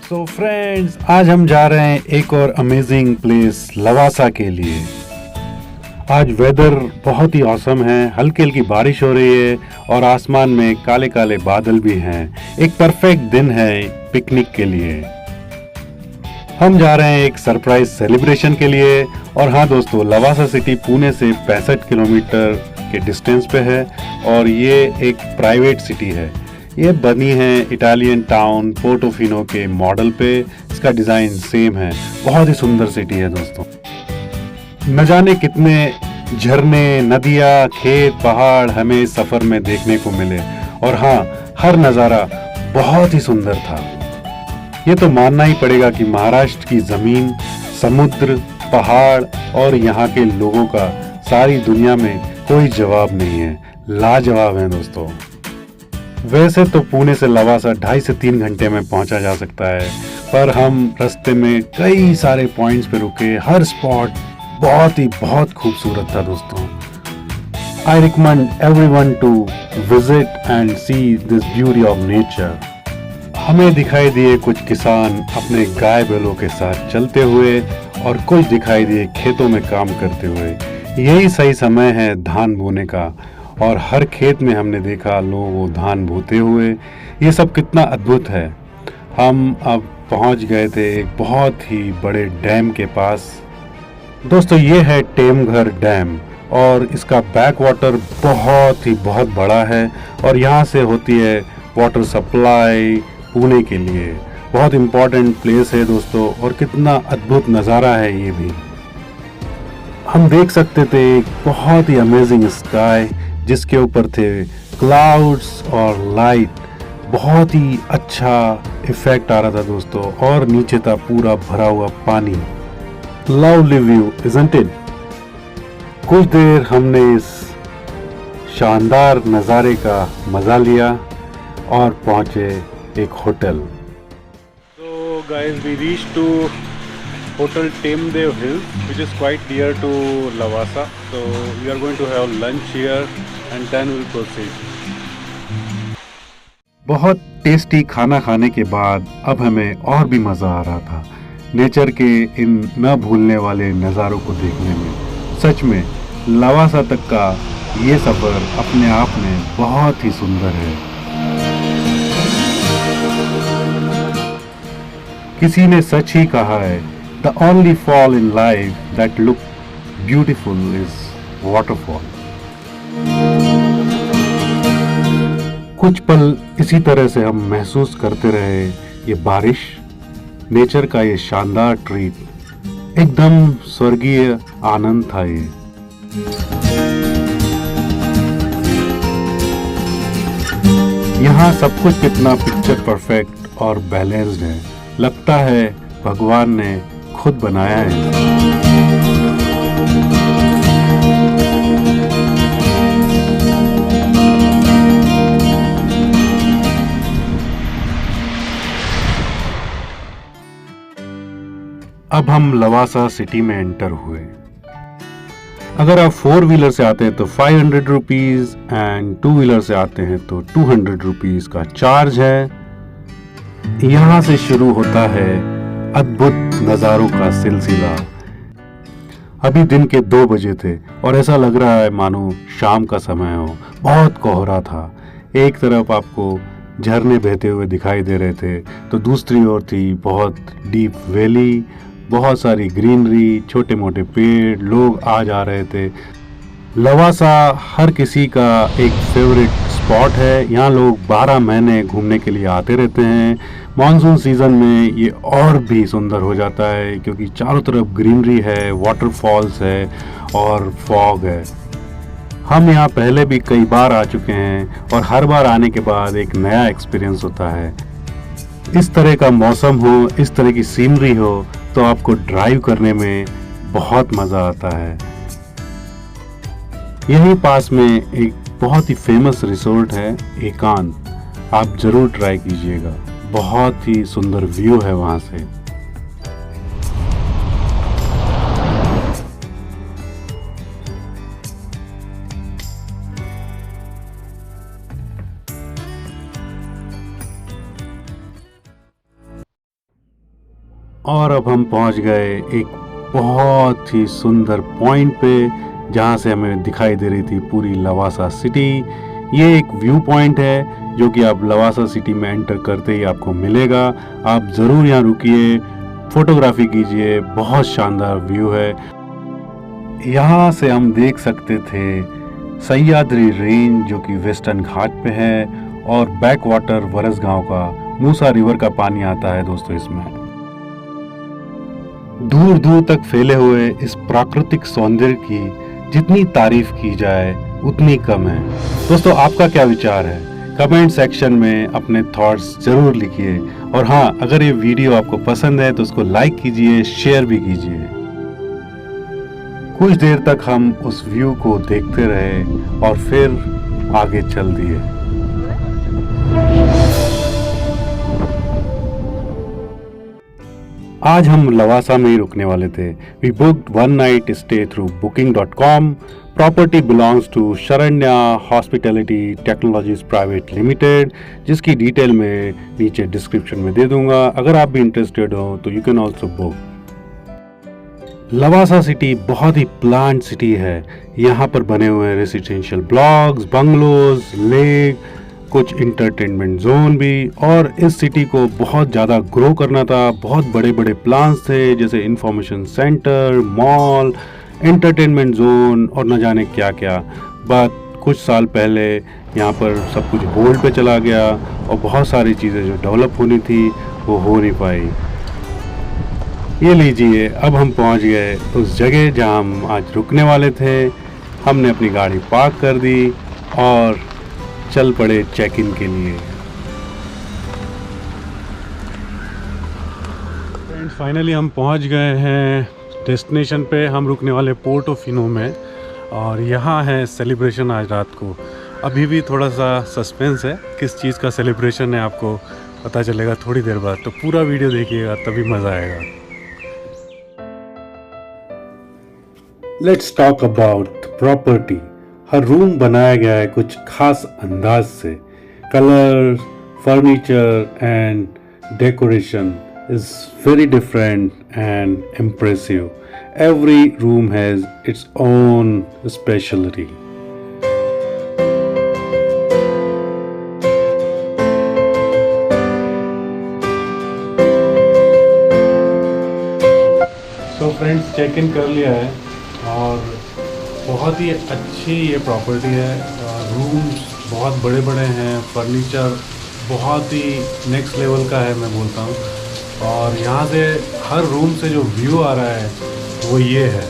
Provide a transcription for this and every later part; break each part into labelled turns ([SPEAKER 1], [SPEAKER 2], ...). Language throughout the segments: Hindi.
[SPEAKER 1] सो फ्रेंड्स, आज हम जा रहे हैं एक और अमेजिंग प्लेस लवासा के लिए। आज वेदर बहुत ही औसम है, हल्की हल्की बारिश हो रही है और आसमान में काले काले बादल भी हैं। एक परफेक्ट दिन है पिकनिक के लिए। हम जा रहे हैं एक सरप्राइज सेलिब्रेशन के लिए। और हाँ दोस्तों, लवासा सिटी पुणे से 65 किलोमीटर के डिस्टेंस पे है और ये एक प्राइवेट सिटी है। ये बनी है इटालियन टाउन पोर्टोफिनो के मॉडल पे। इसका डिज़ाइन सेम है। बहुत ही सुंदर सिटी है दोस्तों। न जाने कितने झरने, नदियाँ, खेत, पहाड़ हमें इस सफ़र में देखने को मिले। और हाँ, हर नज़ारा बहुत ही सुंदर था। ये तो मानना ही पड़ेगा कि महाराष्ट्र की ज़मीन, समुद्र, पहाड़ और यहाँ के लोगों का सारी दुनिया में कोई जवाब नहीं है। लाजवाब है दोस्तों। वैसे तो पुणे से लवासा 2.5 से 3 घंटे में पहुंचा जा सकता है, पर हम रास्ते में कई सारे पॉइंट्स पे रुके। हर स्पॉट बहुत खूबसूरत था दोस्तों। I recommend everyone to visit and see this beauty of nature. हमें दिखाई दिए कुछ किसान अपने गाय बैलों के साथ चलते हुए और कुछ दिखाई दिए खेतों में काम करते हुए। यही सही समय है धान बोने का और हर खेत में हमने देखा लोग वो धान बोते हुए। ये सब कितना अद्भुत है। हम अब पहुंच गए थे एक बहुत ही बड़े डैम के पास। दोस्तों, ये है टेमघर डैम और इसका बैक वाटर बहुत बड़ा है और यहाँ से होती है वाटर सप्लाई पुणे के लिए। बहुत इम्पोर्टेंट प्लेस है दोस्तों और कितना अद्भुत नज़ारा है ये भी। हम देख सकते थे एक बहुत ही अमेजिंग स्काई जिसके ऊपर थे क्लाउड्स और लाइट। बहुत ही अच्छा इफेक्ट आ रहा था दोस्तों। और नीचे था पूरा भरा हुआ पानी। Lovely view, isn't it? कुछ देर हमने इस शानदार नज़ारे का मज़ा लिया और पहुंचे एक hotel. So guys, we reached to Hotel Temdev Hills, which is quite near to Lavasa. So we are going to have lunch here and then we'll proceed. बहुत टेस्टी खाना खाने के बाद अब हमें और भी मज़ा आ रहा था नेचर के इन न भूलने वाले नज़ारों को देखने में। सच में लवासा तक का ये सफ़र अपने आप में बहुत ही सुंदर है। किसी ने सच ही कहा है, the only fall in life that look beautiful is waterfall. कुछ पल इसी तरह से हम महसूस करते रहे ये बारिश, नेचर का ये शानदार ट्रीट। एकदम स्वर्गीय आनंद था ये। यहाँ सब कुछ कितना पिक्चर परफेक्ट और बैलेंस्ड है। लगता है भगवान ने खुद बनाया है। अब हम लवासा सिटी में एंटर हुए। अगर आप 4 व्हीलर से आते हैं तो 500 रुपीज एंड 2 व्हीलर से आते हैं तो 200 रुपीज का चार्ज है। यहाँ से शुरू होता है अद्भुत नज़ारों का सिलसिला। अभी दिन के 2 बजे थे और ऐसा लग रहा है मानो शाम का समय हो। बहुत कोहरा था। एक तरफ आपको झरने बहते हुए दिखाई दे रहे थे तो दूसरी ओर थी बहुत डीप वैली, बहुत सारी ग्रीनरी, छोटे मोटे पेड़, लोग आ जा रहे थे। लवासा हर किसी का एक फेवरेट स्पॉट है। यहाँ लोग 12 महीने घूमने के लिए आते रहते हैं। मॉनसून सीज़न में ये और भी सुंदर हो जाता है क्योंकि चारों तरफ ग्रीनरी है, वाटरफॉल्स है और फॉग है। हम यहाँ पहले भी कई बार आ चुके हैं और हर बार आने के बाद एक नया एक्सपीरियंस होता है। इस तरह का मौसम हो, इस तरह की सीनरी हो तो आपको ड्राइव करने में बहुत मज़ा आता है। यहीं पास में एक बहुत ही फेमस रिसोर्ट है एकांत। आप ज़रूर ट्राई कीजिएगा। बहुत ही सुंदर व्यू है वहाँ से। और अब हम पहुंच गए एक बहुत ही सुंदर पॉइंट पे जहां से हमें दिखाई दे रही थी पूरी लवासा सिटी। ये एक व्यू पॉइंट है जो कि आप लवासा सिटी में एंटर करते ही आपको मिलेगा। आप ज़रूर यहाँ रुकिए, फोटोग्राफी कीजिए, बहुत शानदार व्यू है। यहाँ से हम देख सकते थे सह्याद्री रेंज जो कि वेस्टर्न घाट पे है, और बैक वाटर वरसगांव का मूसा रिवर का पानी आता है दोस्तों इसमें। दूर दूर तक फैले हुए इस प्राकृतिक सौंदर्य की जितनी तारीफ की जाए उतनी कम है। दोस्तों आपका क्या विचार है? कमेंट सेक्शन में अपने थॉट्स जरूर लिखिए। और हाँ, अगर ये वीडियो आपको पसंद है तो उसको लाइक कीजिए, शेयर भी कीजिए। कुछ देर तक हम उस व्यू को देखते रहे और फिर आगे चल दिए। आज हम लवासा में ही रुकने वाले थे। We booked 1 night stay through booking.com। Property belongs to Sharanya hospitality technologies private limited, जिसकी डिटेल मैं नीचे डिस्क्रिप्शन में दे दूंगा। अगर आप भी इंटरेस्टेड हो तो you can also book. Lavasa city बहुत ही प्लान्ड सिटी है। यहाँ पर बने हुए रेसिडेंशियल ब्लॉक्स, बंगलोज, लेक, कुछ इंटरटेनमेंट जोन भी। और इस सिटी को बहुत ज़्यादा ग्रो करना था। बहुत बड़े बड़े प्लान्स थे, जैसे information centre, mall, entertainment zone और न जाने क्या क्या। बट कुछ साल पहले यहाँ पर सब कुछ होल्ड पे चला गया और बहुत सारी चीज़ें जो डेवलप होनी थी वो हो नहीं पाई। ये लीजिए, अब हम पहुंच गए उस जगह जहां हम आज रुकने वाले थे। हमने अपनी गाड़ी पार्क कर दी और चल पड़े चेक इन के लिए। फ्रेंड्स, फाइनली हम पहुंच गए हैं डेस्टिनेशन पे। हम रुकने वाले पोर्टोफिनो में, और यहाँ है सेलिब्रेशन आज रात को। अभी भी थोड़ा सा सस्पेंस है, किस चीज़ का सेलिब्रेशन है आपको पता चलेगा थोड़ी देर बाद, तो पूरा वीडियो देखिएगा तभी मज़ा आएगा। Let's talk about property. Her room बनाया गया है कुछ खास अंदाज से। Colour, furniture and decoration is very different and impressive. Every room has its own specialty. So friends, check in कर लिया है और बहुत ही अच्छी ये प्रॉपर्टी है। रूम्स बहुत बड़े बड़े हैं, फर्नीचर बहुत ही नेक्स्ट लेवल का है मैं बोलता हूँ। और यहाँ से हर रूम से जो व्यू आ रहा है वो ये है।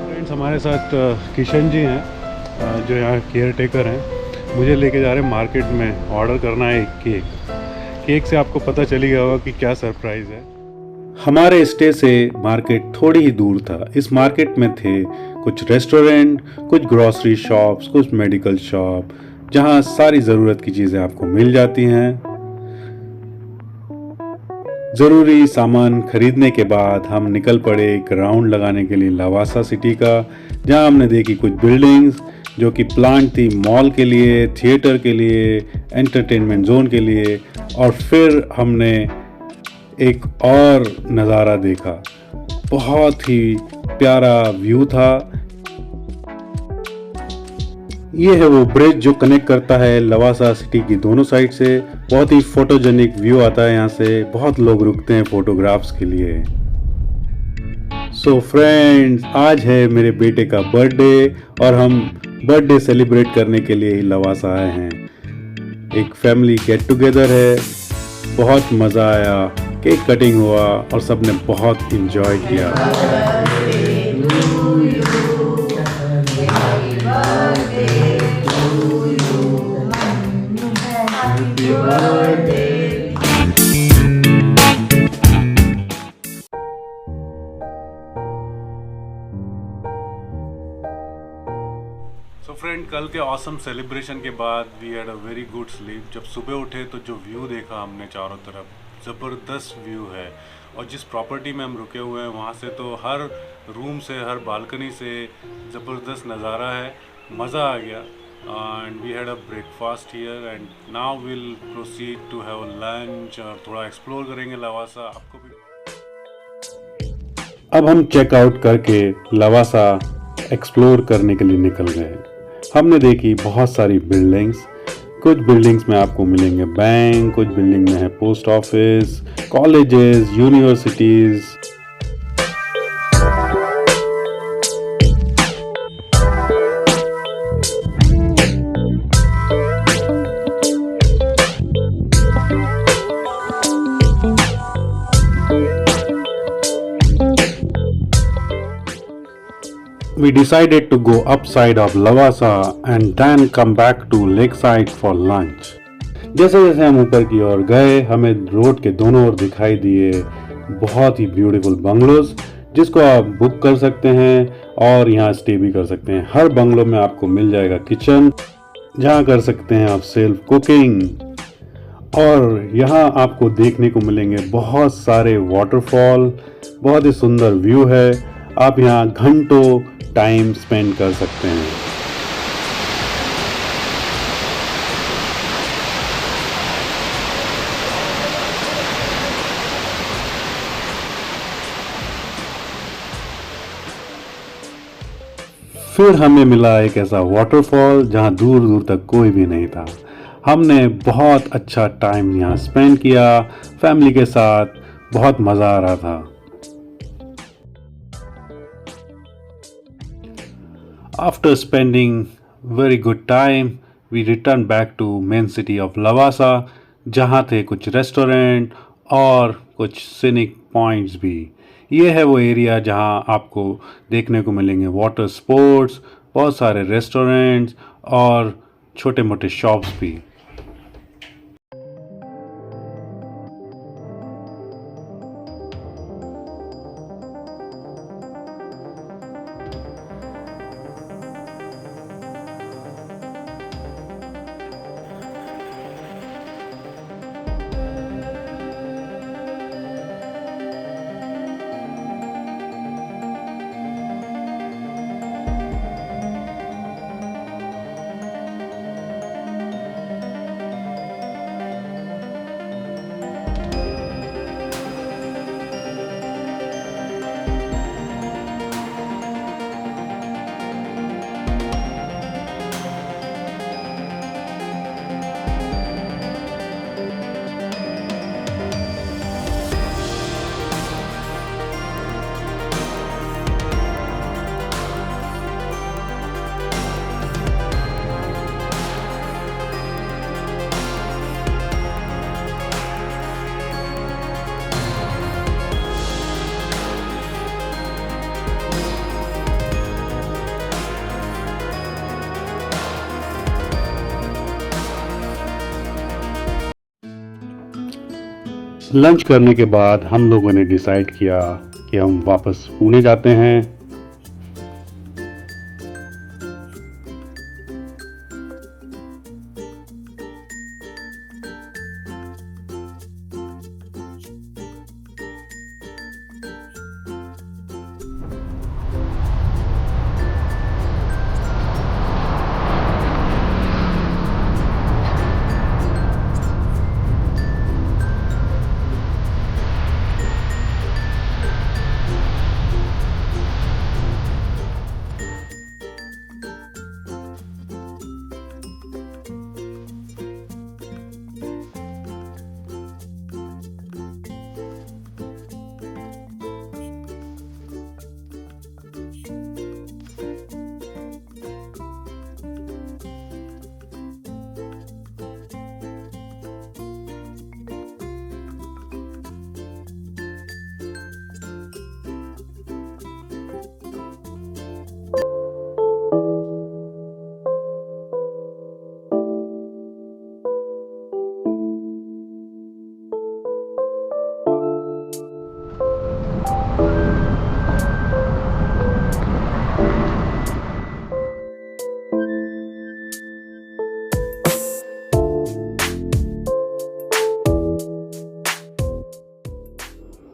[SPEAKER 1] फ्रेंड्स, हमारे साथ किशन जी हैं जो यहाँ केयर टेकर हैं। मुझे लेके जा रहे हैं मार्केट में, ऑर्डर करना है एक केक से आपको पता चल गया होगा कि क्या सरप्राइज़ है। हमारे स्टे से मार्केट थोड़ी ही दूर था। इस मार्केट में थे कुछ रेस्टोरेंट, कुछ ग्रॉसरी शॉप्स, कुछ मेडिकल शॉप, जहां सारी ज़रूरत की चीज़ें आपको मिल जाती हैं। ज़रूरी सामान खरीदने के बाद हम निकल पड़े एक राउंड लगाने के लिए लवासा सिटी का, जहां हमने देखी कुछ बिल्डिंग्स जो कि प्लांट थी मॉल के लिए, थिएटर के लिए, एंटरटेनमेंट जोन के लिए। और फिर हमने एक और नज़ारा देखा, बहुत ही प्यारा व्यू था। ये है वो ब्रिज जो कनेक्ट करता है लवासा सिटी की दोनों साइड से। बहुत ही फोटोजेनिक व्यू आता है यहाँ से, बहुत लोग रुकते हैं फोटोग्राफ्स के लिए। सो फ्रेंड्स, आज है मेरे बेटे का बर्थडे और हम बर्थडे सेलिब्रेट करने के लिए ही लवासा आए हैं। एक फैमिली गेट टुगेदर है, बहुत मज़ा आया, केक कटिंग हुआ और सबने बहुत इंजॉय किया। कल के ऑसम सेलिब्रेशन के बाद we had a very good sleep. जब सुबह उठे तो जो व्यू देखा हमने चारों तरफ, ज़बरदस्त व्यू है। और जिस प्रॉपर्टी में हम रुके हुए हैं वहाँ से तो हर रूम से, हर बालकनी से ज़बरदस्त नज़ारा है, मज़ा आ गया। And we had a breakfast here and now will proceed to have lunch और थोड़ा एक्सप्लोर करेंगे लवासा। आपको भी अब हम चेकआउट करके लवासा एक्सप्लोर करने के लिए निकल गए। हमने देखी बहुत सारी बिल्डिंग्स। कुछ बिल्डिंग्स में आपको मिलेंगे बैंक, कुछ बिल्डिंग में है post office, colleges, universities. We decided to go upside of Lavasa and then come back to lakeside for lunch. जैसे जैसे हम ऊपर की ओर गए हमें रोड के दोनों ओर दिखाई दिए बहुत ही ब्यूटीफुल बंगलोज, जिसको आप बुक कर सकते हैं और यहाँ स्टे भी कर सकते हैं। हर बंगलो में आपको मिल जाएगा किचन, जहाँ कर सकते हैं आप सेल्फ कुकिंग। और यहाँ आपको देखने को मिलेंगे बहुत सारे वाटरफॉल, बहुत ही सुंदर व्यू है। आप यहाँ घंटों टाइम स्पेंड कर सकते हैं। फिर हमें मिला एक ऐसा वाटरफॉल जहां दूर दूर तक कोई भी नहीं था। हमने बहुत अच्छा टाइम यहाँ स्पेंड किया फैमिली के साथ, बहुत मज़ा आ रहा था। After spending very good time, we returned back to main city of Lavasa, जहाँ थे कुछ रेस्टोरेंट और कुछ सीनिक पॉइंट्स भी। ये है वो एरिया जहाँ आपको देखने को मिलेंगे वाटर स्पोर्ट्स, बहुत सारे रेस्टोरेंट्स और छोटे मोटे शॉप्स भी। लंच करने के बाद हम लोगों ने डिसाइड किया कि हम वापस पुणे जाते हैं।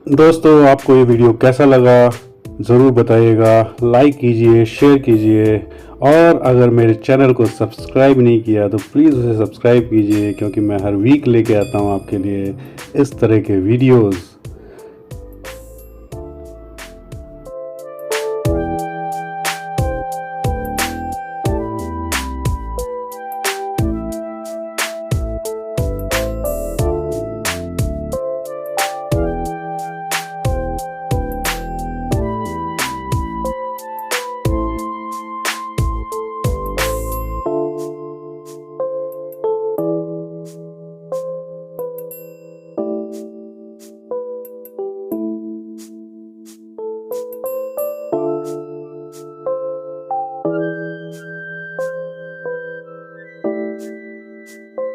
[SPEAKER 1] दोस्तों आपको ये वीडियो कैसा लगा ज़रूर बताइएगा, लाइक कीजिए, शेयर कीजिए और अगर मेरे चैनल को सब्सक्राइब नहीं किया तो प्लीज़ उसे सब्सक्राइब कीजिए क्योंकि मैं हर वीक लेके आता हूँ आपके लिए इस तरह के वीडियोज़।